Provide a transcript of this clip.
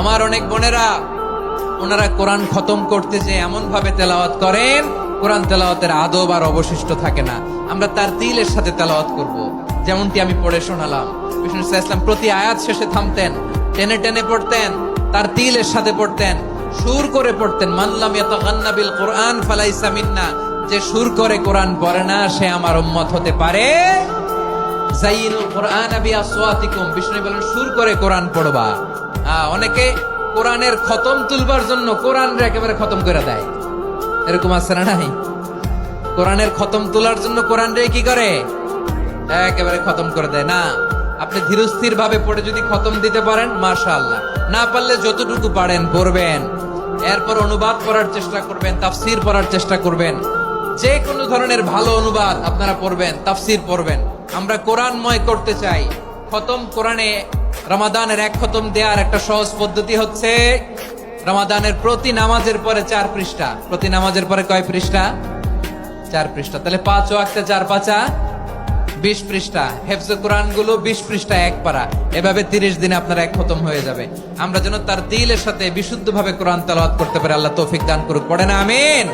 আমার অনেক বোনেরা ওনারা কোরআন খতম করতে যে এমন ভাবে তেলাওয়াত করেন, কোরআন তেলাওয়াতের আদব আর অবশিষ্ট থাকে না। আমরা তার তিলের সাথে তেলাওয়াত করব, যেমনটি আমি পড়ে শোনালাম। বিষ্ণু ইসলাম প্রতি আয়াত শেষে থামতেন, টেনে টেনে পড়তেন, তার তিলের সাথে পড়তেন, সুর করে পড়তেন। মাল্লাম ইয়াতাগান্না বিল কোরআন ফালাইসা মিন্না, যে সুর করে কোরআন পড়ে না সে আমার উম্মত হতে পারে। যাইনুল কোরআন বিআসওয়াতিকুম, বিষ্ণু বলেন সুর করে কোরআন পড়বা। অনেকে কোরআনের খতম তুলবার জন্য কোরআন একেবারে খতম করে দেয়, এরকম আছে না নাই? কোরআনের খতম তোলার জন্য কোরআন রে কি করে, একেবারে খতম করে দেয় না। আপনি ধীরস্থির ভাবে পড়ে যদি খতম দিতে পারেন মাশাআল্লাহ, না পারলে যতটুকু পারেন পড়বেন, এরপর অনুবাদ করার চেষ্টা করবেন, তাফসীর পড়ার চেষ্টা করবেন। যে কোনো ধরনের ভালো অনুবাদ আপনারা পড়বেন, তাফসীর পড়বেন। আমরা কোরআনময় করতে চাই। খতম কোরআনে রমাদানের এক খতম দেওয়ার একটা সহজ পদ্ধতি হচ্ছে, রমাদানের প্রতি নামাজের পরে 4 পৃষ্ঠা, প্রতি নামাজের পরে কয় পৃষ্ঠা? 4 পৃষ্ঠা। তাহলে 5 ওয়াক্তে 4 পাঁচা 20 পৃষ্ঠা। হেফজে কোরআন গুলো 20 পৃষ্ঠা এক পারা, এভাবে 30 দিনে আপনার এক খতম হয়ে যাবে। আমরা যেন তার দিলের সাথে বিশুদ্ধভাবে কোরআন তেলাওয়াত করতে পারি, আল্লাহ তৌফিক দান করুক। পড়ে না আমিন।